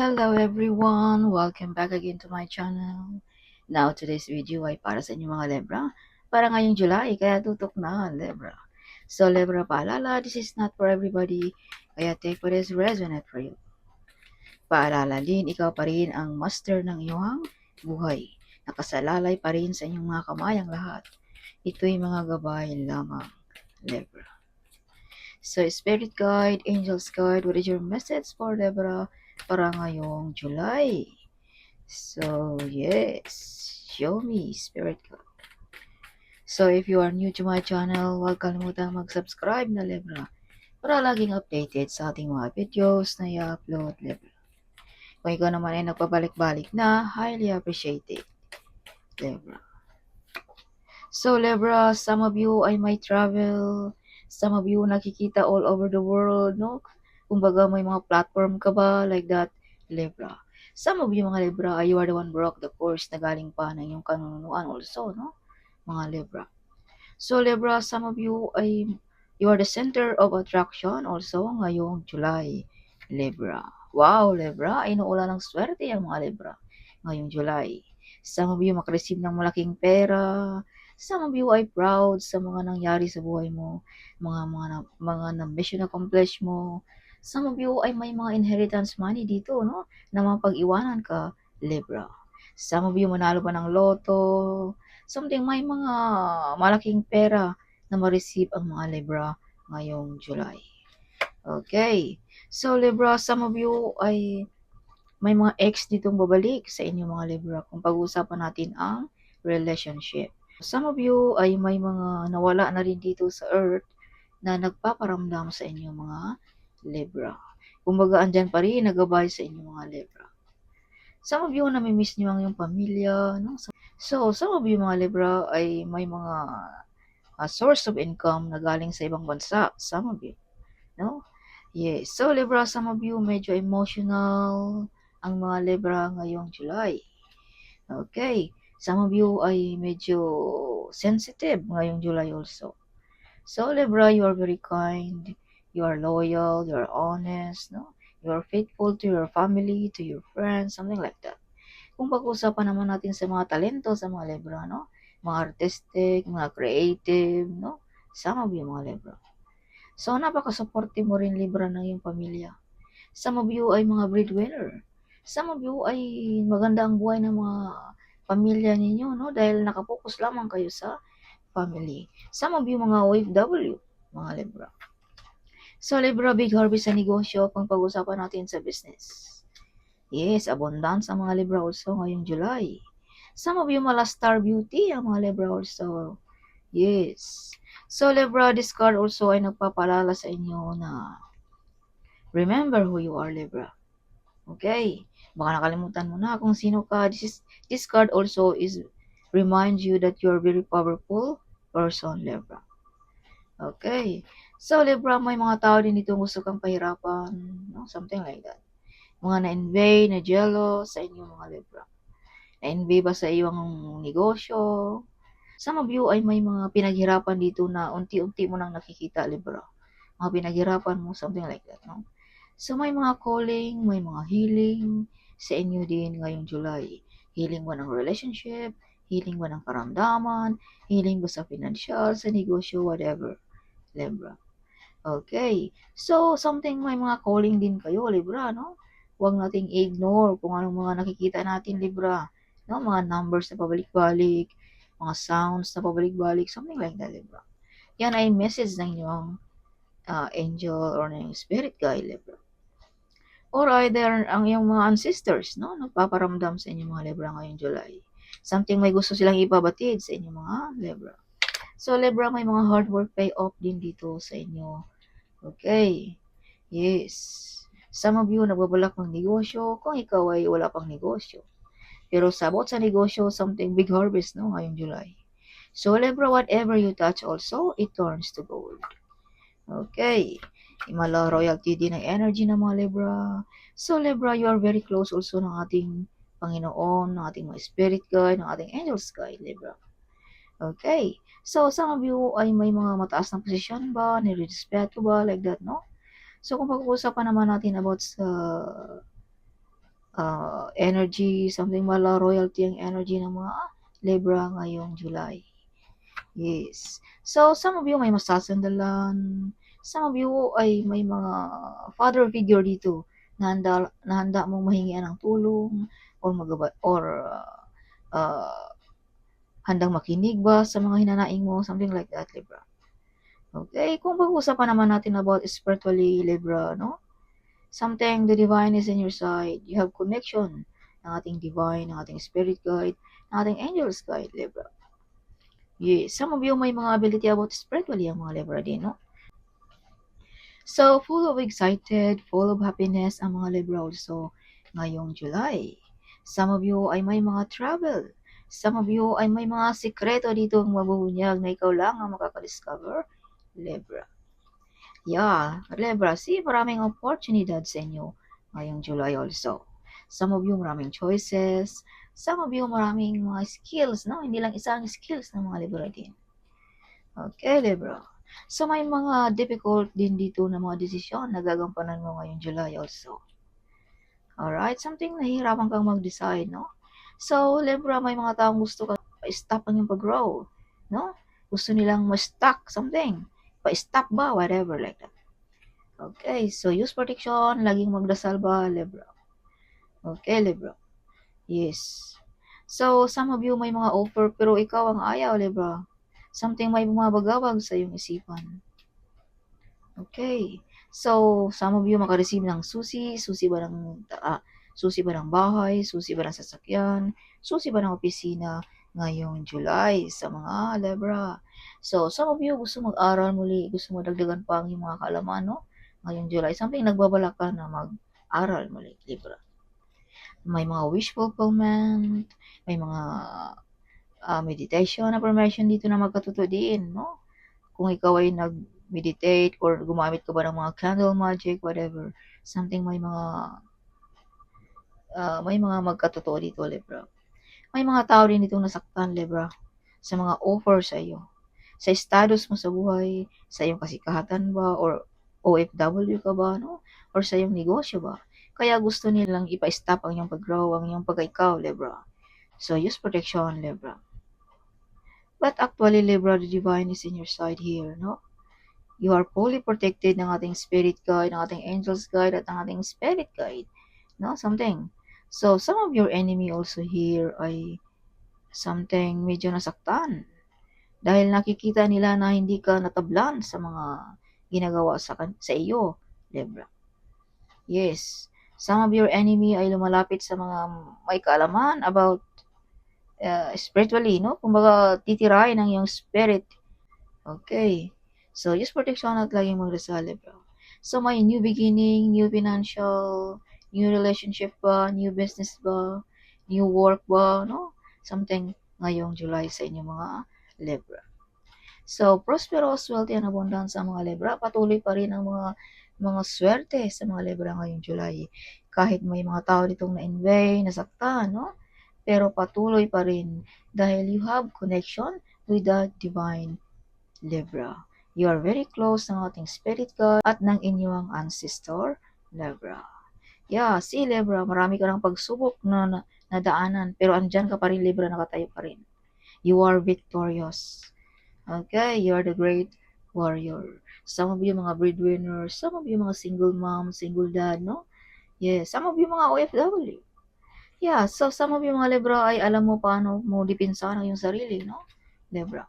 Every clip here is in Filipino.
Hello everyone! Welcome back again to my channel. Now, today's video ay para sa inyo mga Libra. Para ngayong July, kaya tutok na Libra. So Libra, paalala, this is not for everybody. Kaya take what is resonate for you. Paalala din, ikaw pa rin ang master ng iyong buhay. Nakasalalay pa rin sa inyong mga kamay ang lahat. Ito'y mga gabay lamang, Libra. So, Spirit Guide, Angels Guide, what is your message for Libra para ngayong July? So, yes, show me, Spirit Guide. So, if you are new to my channel, huwag kalimutang mag-subscribe na Libra para laging updated sa ating mga videos na i-upload Libra. Kung ikaw naman ay nagpabalik-balik na, highly appreciated, Libra. So, Libra, some of you ay may travel. Some of you nakikita all over the world, no? Kumbaga, may mga platform ka ba like that, Libra? Some of you, mga Libra, you are the one broke the course na galing pa ng iyong kanunuan also, no? Mga Libra. So, Libra, some of you you are the center of attraction also ngayong July, Libra. Wow, Libra, ay inuulan ng swerte ang mga Libra ngayong July. Some of you makareceive ng malaking pera. Some of you ay proud sa mga nangyari sa buhay mo, mga na-mission accomplish mo. Some of you ay may mga inheritance money dito, no? Na mapag-iwanan ka, Libra. Some of you manalo pa ng loto. Something may mga malaking pera na ma-receive ang mga Libra ngayong July. Okay. So, Libra, some of you ay may mga ex ditong babalik sa inyo mga Libra kung pag-uusapan natin ang relationship. Some of you ay may mga nawala na rin dito sa earth na nagpaparamdam sa inyo mga Libra. Kumbaga, andyan pa rin nagabay sa inyo mga Libra. Some of you nami-miss niyo ang iyong pamilya, no? So, some of you mga Libra ay may mga source of income na galing sa ibang bansa. Some of you, no? Yes. So, Libra, some of you medyo emotional ang mga Libra ngayong July. Okay. Some of you ay medyo sensitive ngayong July also. So, Libra, you are very kind. You are loyal. You are honest, no? You are faithful to your family, to your friends, something like that. Kung pag-usapan naman natin sa mga talento sa mga Libra, no? Mga artistic, mga creative, no? Some of you, mga Libra. So, napaka-supportive mo rin, Libra, ng iyong pamilya. Some of you ay mga breadwinner. Some of you ay maganda ang buhay ng mga pamilya ninyo, no? Dahil nakapokus lamang kayo sa family. Some of you mga OFW, mga Libra. So, Libra, big harvest sa negosyo kung pag-usapan natin sa business. Yes, abundance ang mga Libra also ngayong July. Some of you mala star beauty ang mga Libra also. Yes. So, Libra, this card also ay nagpapaalala sa inyo na remember who you are, Libra. Okay. Baka nakalimutan mo na kung sino ka. This card also is remind you that you're very powerful person, Libra. Okay. So, Libra, may mga tao din dito gusto kang pahirapan. No? Something like that. Mga na-envy, na-jealous sa inyo mga Libra. Na-envy ba sa iyong negosyo? Some of you ay may mga pinaghirapan dito na unti-unti mo nang nakikita, Libra. Mga pinaghirapan mo, something like that, no? So, may mga calling, may mga healing sa inyo din ngayong July. Healing ba ng relationship, healing ba ng karamdaman, healing ba sa financial, sa negosyo, whatever, Libra. Okay. So, something may mga calling din kayo, Libra, no? Huwag nating ignore kung anong mga nakikita natin, Libra. No? Mga numbers na pabalik-balik, mga sounds na pabalik-balik, something like that, Libra. Yan ay message ng inyong angel or ng spirit guide, Libra. Or either ang iyong mga ancestors, no? Nagpaparamdam sa inyong mga Libra ngayong July. Something may gusto silang ipabatid sa inyong mga Libra. So, Libra, may mga hard work payoff din dito sa inyo. Okay. Yes. Some of you nagbabalak ng negosyo kung ikaw ay wala pang negosyo. Pero sabot sa negosyo, something big harvest, no? Ngayong July. So, Libra, whatever you touch also, it turns to gold. Okay. Himala royalty din ang energy ng mga Libra. So, Libra, you are very close also ng ating Panginoon, ng ating mga spirit guide, ng ating angels guide, Libra. Okay. So, some of you ay may mga mataas na posisyon ba, nire-respeto ba, like that, no? So, kung pag-uusapan naman natin about sa energy, something mala royalty ang energy ng mga Libra ngayong July. Yes. So, some of you may masasandalan, some of you ay may mga father figure dito na handa mong mahingian ng tulong or uh, handang makinig ba sa mga hinanaing mo, something like that, Libra. Okay, kung pag-uusapan naman natin about spiritually, Libra, no? Something the divine is in your side. You have connection ng ating divine, ng ating spirit guide, ng ating angels guide, Libra. Yes, some of you may mga ability about spiritually ang mga Libra din, no? So, full of excited, full of happiness ang mga Libra also ngayong July. Some of you ay may mga travel. Some of you ay may mga sikreto dito ang mabubunyag na ikaw lang ang makaka-discover, Libra. Yeah, Libra, see, maraming oportunidad sa inyo ngayong July also. Some of you maraming choices. Some of you maraming mga skills, no? Hindi lang isang skills ng mga Libra din. Okay, Libra. So, may mga difficult din dito na mga desisyon na gagampanan mo ngayong July also. Alright, something nahihirapan kang mag-decide, no? So, Libra, may mga taong gusto ka pa-stop ang yung pag-grow, no? Gusto nilang ma-stuck something. Pa-stop ba, whatever, like that. Okay, so use protection, laging magdasal ba, Libra? Okay, Libra. Yes. So, some of you may mga offer pero ikaw ang ayaw, Libra. Something may bumabagabag sa iyong isipan. Okay. So, some of you makareceive ng susi ba ng bahay, susi ba ng sasakyan, susi ba ng opisina ngayong July sa mga Libra. So, some of you gusto mag-aral muli, gusto mo dagdagan pa ang iyong mga kaalaman, no? Ngayong July, something nagbabalak ka na mag-aral muli, Libra. May mga wish fulfillment, may mga meditation affirmation dito na magkatotoo din, no? Kung ikaw ay nag-meditate or gumamit ka ba ng mga candle magic, whatever, something may mga magkatotoo dito, Libra. May mga tao rin ditong nasaktan, Libra, sa mga offer sa iyo. Sa status mo sa buhay, sa iyong kasikahatan ba, or OFW ka ba, no? Or sa iyong negosyo ba. Kaya gusto nilang ipa-stop ang iyong pag-grow, ang iyong pagka-ikaw, Libra. So, use protection, Libra. But actually, Libra, the divine is in your side here, no? You are fully protected ng ating spirit guide, ng ating angels guide, at ng ating spirit guide. No? Something. So, some of your enemy also here ay something medyo nasaktan. Dahil nakikita nila na hindi ka natablan sa mga ginagawa sa iyo, Libra. Yes. Some of your enemy ay lumalapit sa mga may kaalaman about spiritually, no? Kumbaga, titirahin ng iyong spirit. Okay. So, use protection at laging magdasal, Libra. So, may new beginning, new financial, new relationship ba, new business ba, new work ba, no? Something ngayong July sa inyong mga Libra. So, prosperous, wealthy, and abundance sa mga Libra. Patuloy pa rin ang mga swerte sa mga Libra ngayong July. Kahit may mga tao ditong na-invade, nasaktan, no? Pero patuloy pa rin dahil you have connection with the divine Libra. You are very close ng ating spirit guide at ng inyong ancestor, Libra. Yeah, si Libra, marami ka ng pagsubok na nadaanan, pero andyan ka pa rin, Libra, nakatayo pa rin. You are victorious. Okay, you are the great warrior. Some of you mga breadwinners, some of you mga single mom, single dad, no? Yes, some of you mga OFW. Yeah, so some of you mga Libra ay alam mo paano mo dipinsahan ang iyong sarili, no? Libra.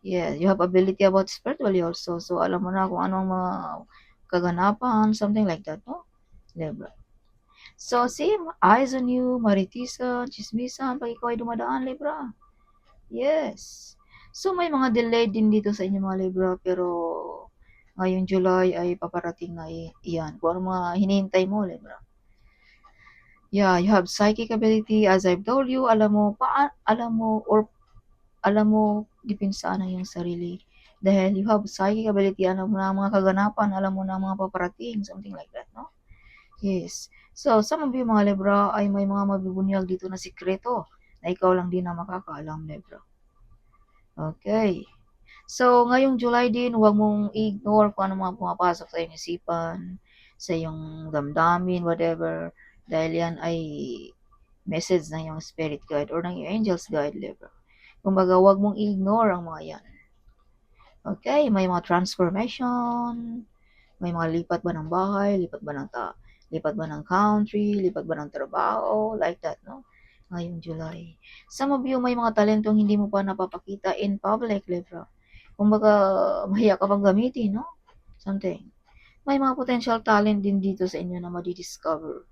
Yeah, you have ability about spiritually also. So, alam mo na kung anong mga kaganapan, something like that, no? Libra. So, same, eyes on you, maritisan, chismisan, pag ikaw ay dumadaan, Libra. Yes. So, may mga delay din dito sa inyo mga Libra, pero ngayong July ay paparating na iyan. Kung ano mga hinihintay mo, Libra. Yeah, you have psychic ability, as I've told you, alam mo, depinsaan ang iyong sarili. Dahil you have psychic ability, alam mo na ang mga kaganapan, alam mo na ang mga paparating, something like that, no? Yes. So, some of you mga Libra ay may mga mabibunyag dito na sikreto na ikaw lang din ang makakaalam, Libra. Okay. So, ngayong July din, huwag mong ignore kung ano mga pumapasok sa iyong isipan, sa iyong damdamin, whatever. Dahil yan ay message ng iyong spirit guide or ng iyong angels guide, Libra. Kumbaga, huwag mong ignore ang mga yan. Okay, may mga transformation, may mga lipat ba ng bahay, lipat ba ng country, lipat ba ng trabaho, like that, no? Ngayong July. Some of you may mga talentong hindi mo pa napapakita in public, Libra. Kumbaga, mahiya ka pang gamitin, no? Something. May mga potential talent din dito sa inyo na madi-discover.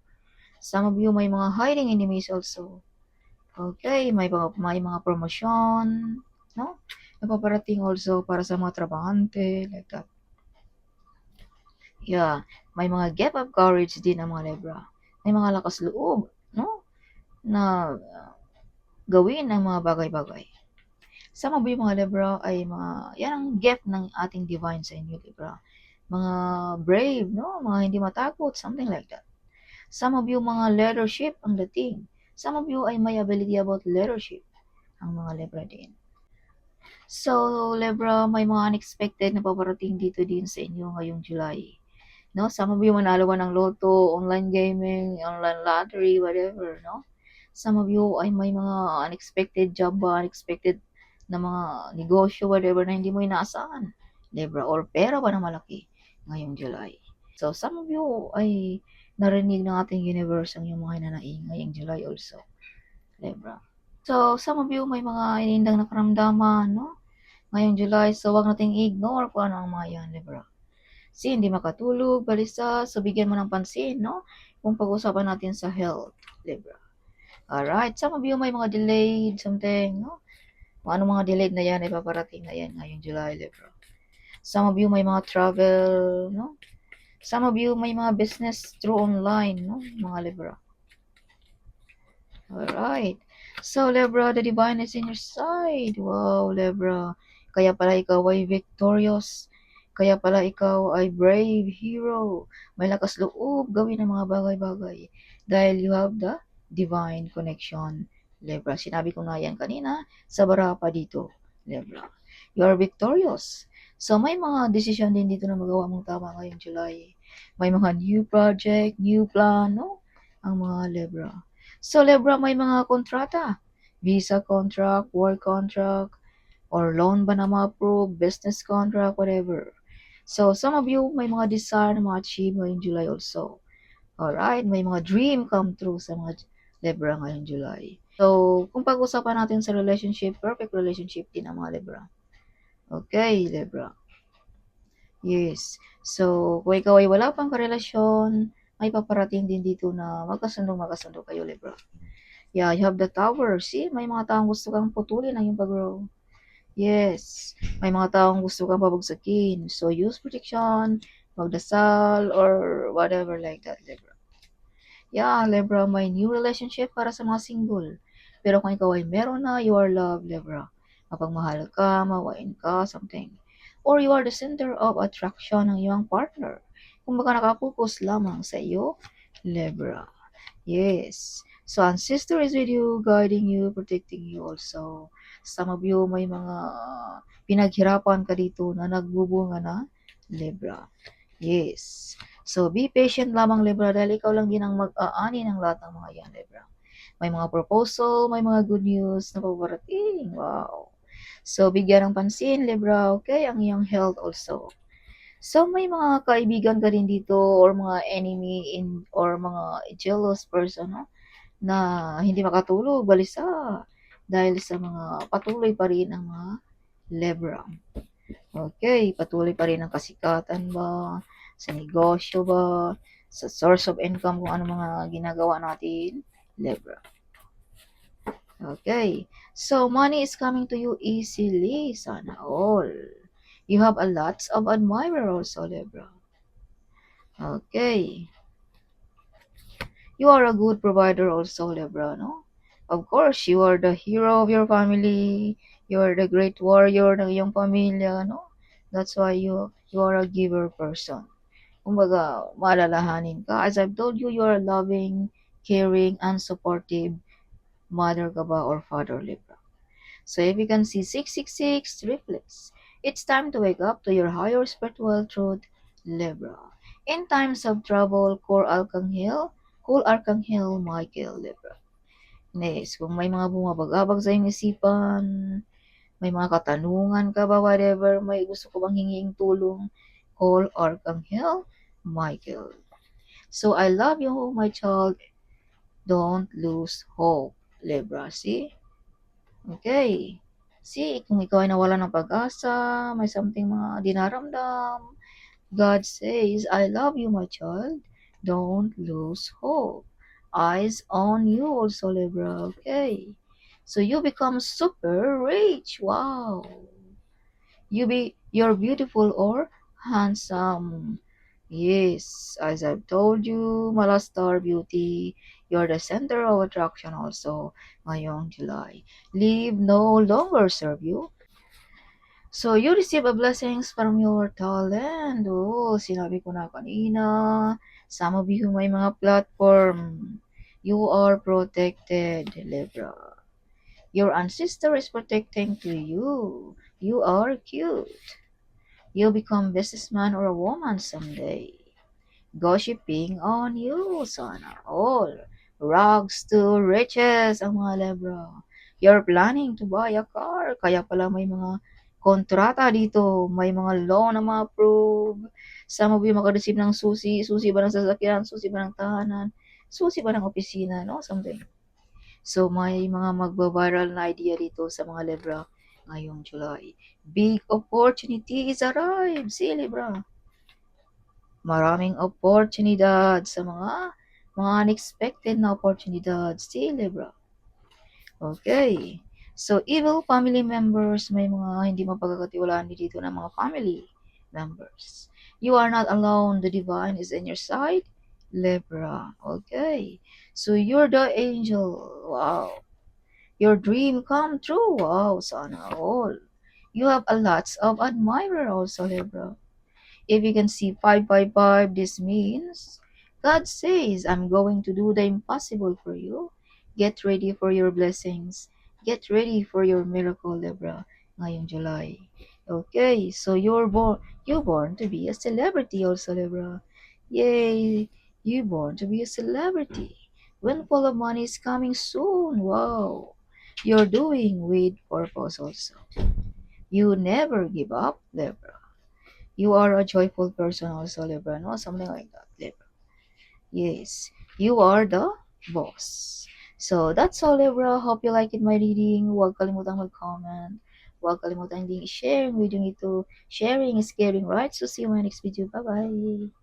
Some of you may mga hiding enemies also. Okay, may mga promosyon, no? Napaparating also para sa mga trabahante, like that. Yeah, may mga gap of courage din ang mga Libra. May mga lakas loob, no? Na gawin ang mga bagay-bagay. Some of you mga Libra ay yan ang gift ng ating divine sa inyo, Libra. Mga brave, no? Mga hindi matakot, something like that. Some of you mga leadership ang dating. Some of you ay may ability about leadership ang mga Libra din. So, Libra, may mga unexpected na paparating dito din sa inyo ngayong July. No, some of you manalo ka ng loto, online gaming, online lottery, whatever, no? Some of you ay may mga unexpected job ba, unexpected na mga negosyo, whatever, na hindi mo inaasahan. Libra, or pera ba na malaki ngayong July. So, some of you ay narinig ng ating universe ang iyong mga hinanaing ngayong July also. Libra. So, some of you may mga inindang na karamdaman, no? Ngayong July, so wag nating ignore kung ano ang mga yan, Libra. Kasi hindi makatulog, balisa, so bigyan mo ng pansin, no? Kung pag-usapan natin sa health, Libra. Alright, some of you may mga delayed something, no? Kung ano mga delayed na yan, ay paparating na yan ngayong July, Libra. Some of you may mga travel, no? Some of you may mga business through online, no? Mga Libra. Alright. So, Libra, the divine is in your side. Wow, Libra. Kaya pala ikaw ay victorious. Kaya pala ikaw ay brave hero. May lakas loob gawin ang mga bagay-bagay. Dahil you have the divine connection, Libra. Sinabi ko na yan kanina sa barapa dito, Libra. You are victorious. So, may mga desisyon din dito na magawa mong tama ngayong July. May mga new project, new plan, no? Ang mga Libra. So, Libra, may mga kontrata. Visa contract, work contract, or loan ba na ma-approve, business contract, whatever. So, some of you may mga desire na ma-achieve ngayong July also. Alright, may mga dream come true sa mga Libra ngayong July. So, kung pag-usapan natin sa relationship, perfect relationship din ang mga Libra. Okay, Libra. Yes. So, kung ikaw ay wala pang karelasyon, may paparating din dito na magkasundo kayo, Libra. Yeah, you have the tower. See, may mga taong gusto kang putulin ang iyong pag-grow. Yes, may mga taong gusto kang pabagsakin. So, use protection, magdasal, or whatever like that, Libra. Yeah, Libra, may new relationship para sa mga single. Pero kung ikaw ay meron na, you are love, Libra. Mapagmahal ka, mawain ka, something. Or you are the center of attraction ng iyong partner. Kung baka nakapokus lamang sa iyo, Libra. Yes. So, ancestor is with you, guiding you, protecting you also. Some of you may mga pinaghirapan ka dito na nagbubunga na, Libra. Yes. So, be patient lamang, Libra, dahil ikaw lang din ang mag-aani ng lahat ng mga yan, Libra. May mga proposal, may mga good news na paparating. Wow. So, bigyan ng pansin, Libra, okay? Ang iyong health also. So, may mga kaibigan ka din dito or mga enemy or mga jealous person, no? Na hindi makatulog, balisa, dahil sa mga patuloy pa rin ang mga Libra. Okay, patuloy pa rin ang kasikatan ba, sa negosyo ba, sa source of income kung ano mga ginagawa natin, Libra. Okay, so money is coming to you easily, sana all. You have a lots of admirers also, Libra. Okay. You are a good provider also, Libra, no? Of course, you are the hero of your family. You are the great warrior ng iyong pamilya, no? That's why you are a giver person. Kumbaga, maalalahanin ka. As I've told you, you are loving, caring, and supportive mother ka ba or father, Libra. So if you can see 666 reflex, it's time to wake up to your higher spiritual truth, Libra. In times of trouble, Core Archangel Call Archangel Michael, Libra. Next, kung may mga bumabagabag sa iyong isipan, may mga katanungan ka ba, whatever, may gusto ko bang hinging tulong, call Archangel Michael. So, I love you, my child. Don't lose hope, Libra. See? Okay. See, kung ikaw ay nawalan ng pag-asa, may something mga dinaramdam, God says, I love you, my child. Don't lose hope. Eyes on you also, Libra. Okay. So you become super rich. Wow. You're beautiful or handsome. Yes, as I've told you, Malastar Beauty, you're the center of attraction also ngayong July. Leave no longer serve you. So, you receive a blessings from your talent. Oh, sinabi ko na kanina. Some of you may mga platform. You are protected, Libra. Your ancestor is protecting to you. You are cute. You'll become businessman or a woman someday. Gossiping on you, sana all. Rags to riches ang mga Libra. You're planning to buy a car, kaya pala may mga kontrata dito, may mga loan na ma-approve. Some of you makareceive ng susi, susi ba ng sasakyan, susi ba ng tahanan, susi ba ng opisina, no? Something. So, may mga magba-viral na idea dito sa mga Libra ngayong July. Big opportunity is arrived. See, Libra. Maraming oportunidad sa mga unexpected na oportunidad. See, Libra. Okay. So, evil family members, may mga hindi mapagkakatiwalaan dito ng mga family members. You are not alone. The divine is in your side. Libra. Okay. So, you're the angel. Wow. Your dream come true. Wow, sana all. You have a lots of admirer also, Libra. If you can see 555, this means God says, I'm going to do the impossible for you. Get ready for your blessings. Get ready for your miracle, Libra, ngayong July. Okay, so you're born to be a celebrity also, Libra. Yay, you're born to be a celebrity. Windfall of money is coming soon. Wow. You're doing with purpose also. You never give up, Libra. You are a joyful person also, Libra, no? Something like that, Libra. Yes, you are the boss. So, that's all, Libra. Hope you like it, my reading. Huwag kalimutang mag-comment. Huwag kalimutang din i-share ang video ito. Sharing is caring, right? So, see you in my next video. Bye-bye.